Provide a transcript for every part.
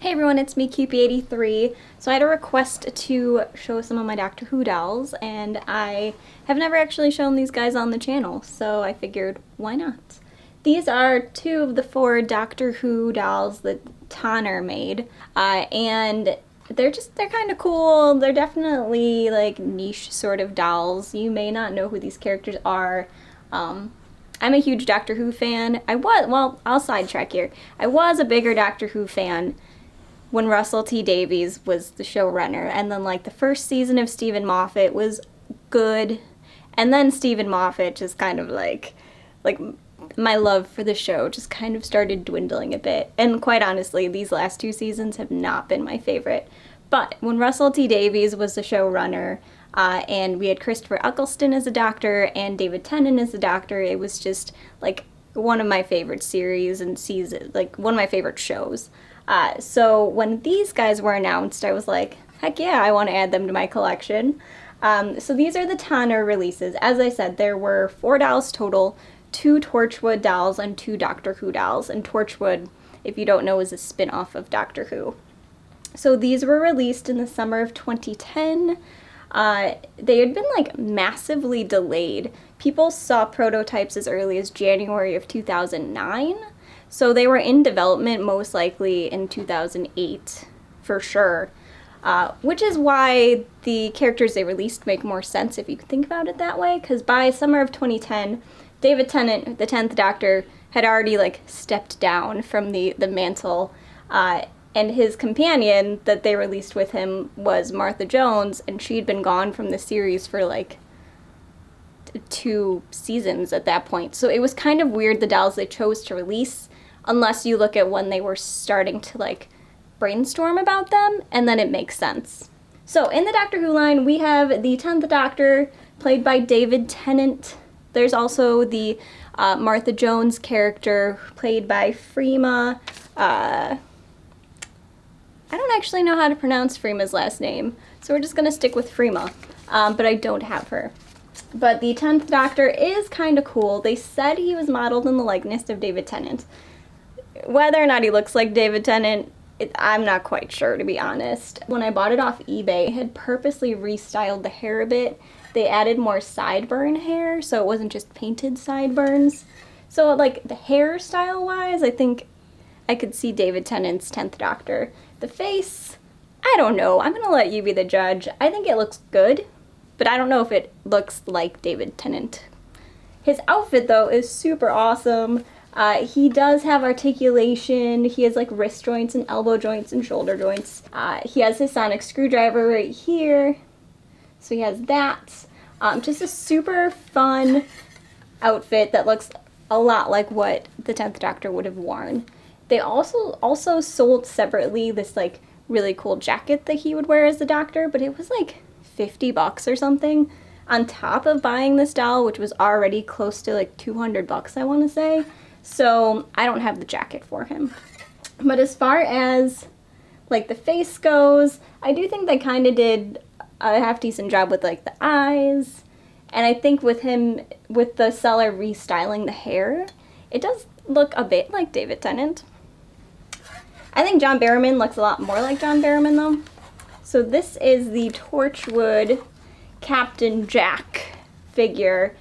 Hey everyone, it's me, Cupie83. So I had a request to show some of my Doctor Who dolls, and I have never actually shown these guys on the channel, so I figured, why not? These are two of the four Doctor Who dolls that Tanner made, and they're kind of cool. They're definitely like niche sort of dolls. You may not know who these characters are. I'm a huge Doctor Who fan. I'll sidetrack here. I was a bigger Doctor Who fan when Russell T Davies was the showrunner, and then like the first season of Stephen Moffat was good, and then Stephen Moffat just kind of like my love for the show just kind of started dwindling a bit, and quite honestly these last two seasons have not been my favorite. But when Russell T Davies was the showrunner, and we had Christopher Eccleston as a doctor and David Tennant as the doctor, it was just like one of my favorite series and seasons, like one of my favorite shows. So when these guys were announced, I was like, heck yeah, I want to add them to my collection. So these are the Tanner releases. As I said, there were 4 dolls total, 2 Torchwood dolls and 2 Doctor Who dolls. And Torchwood, if you don't know, is a spin-off of Doctor Who. So these were released in the summer of 2010. They had been like massively delayed. People saw prototypes as early as January of 2009. So they were in development most likely in 2008, for sure. Which is why the characters they released make more sense if you think about it that way, because by summer of 2010, David Tennant, the 10th Doctor, had already like stepped down from the mantle, and his companion that they released with him was Martha Jones, and she'd been gone from the series for like 2 seasons at that point. So it was kind of weird the dolls they chose to release, unless you look at when they were starting to like brainstorm about them, and then it makes sense. So in the Doctor Who line, we have the 10th Doctor, played by David Tennant. There's also the Martha Jones character, played by Freema. I don't actually know how to pronounce Freema's last name, so we're just going to stick with Freema, but I don't have her. But the 10th Doctor is kind of cool. They said he was modeled in the likeness of David Tennant. Whether or not he looks like David Tennant, I'm not quite sure, to be honest. When I bought it off eBay, I had purposely restyled the hair a bit. They added more sideburn hair, so it wasn't just painted sideburns. So, like, the hairstyle-wise, I think I could see David Tennant's 10th Doctor. The face, I don't know. I'm gonna let you be the judge. I think it looks good, but I don't know if it looks like David Tennant. His outfit, though, is super awesome. He does have articulation. He has like wrist joints and elbow joints and shoulder joints. He has his sonic screwdriver right here. So he has that. Just a super fun outfit that looks a lot like what the 10th Doctor would have worn. They also sold separately this like really cool jacket that he would wear as the Doctor, but it was like $50 or something on top of buying this doll, which was already close to like $200, I want to say. So I don't have the jacket for him. But as far as like the face goes, I do think they kind of did a half decent job with like the eyes. And I think with him, with the seller restyling the hair, it does look a bit like David Tennant. I think John Barrowman looks a lot more like John Barrowman though. So this is the Torchwood Captain Jack figure.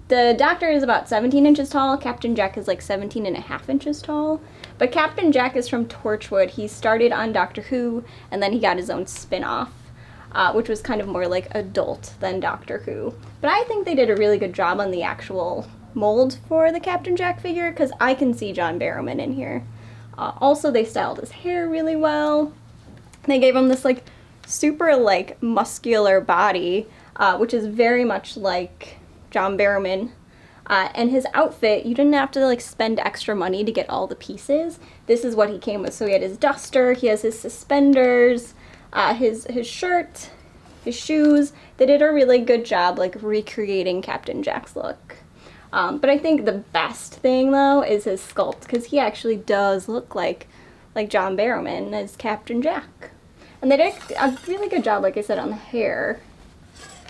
The Doctor is about 17 inches tall. Captain Jack is like 17 and a half inches tall. But Captain Jack is from Torchwood. He started on Doctor Who, and then he got his own spin-off, which was kind of more like adult than Doctor Who. But I think they did a really good job on the actual mold for the Captain Jack figure, because I can see John Barrowman in here. Also, they styled his hair really well. They gave him this like super like muscular body, which is very much like John Barrowman, and his outfit, you didn't have to like spend extra money to get all the pieces. This is what he came with. So he had his duster, he has his suspenders, his shirt, his shoes. They did a really good job like recreating Captain Jack's look. But I think the best thing though is his sculpt, because he actually does look like John Barrowman as Captain Jack. And they did a really good job, like I said, on the hair.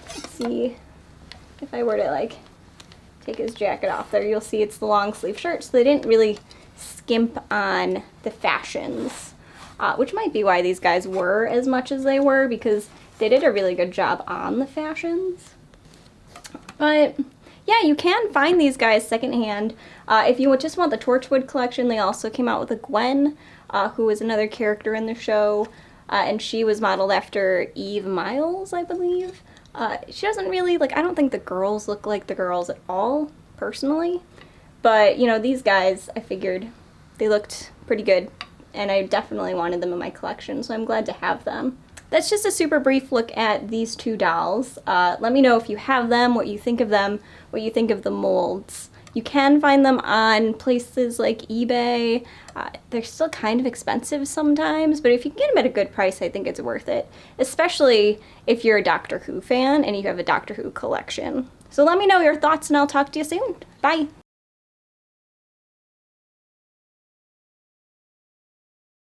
Let's see. If I were to like take his jacket off there, you'll see it's the long sleeve shirt, so they didn't really skimp on the fashions. which might be why these guys were as much as they were, because they did a really good job on the fashions. But yeah, you can find these guys secondhand. If you just want the Torchwood collection, they also came out with a Gwen, who was another character in the show, and she was modeled after Eve Miles, I believe. She doesn't really, like, I don't think the girls look like the girls at all, personally. But, you know, these guys, I figured they looked pretty good, and I definitely wanted them in my collection, so I'm glad to have them. That's just a super brief look at these two dolls. Let me know if you have them, what you think of them, what you think of the molds. You can find them on places like eBay. They're still kind of expensive sometimes, but if you can get them at a good price, I think it's worth it. Especially if you're a Doctor Who fan and you have a Doctor Who collection. So let me know your thoughts and I'll talk to you soon. Bye!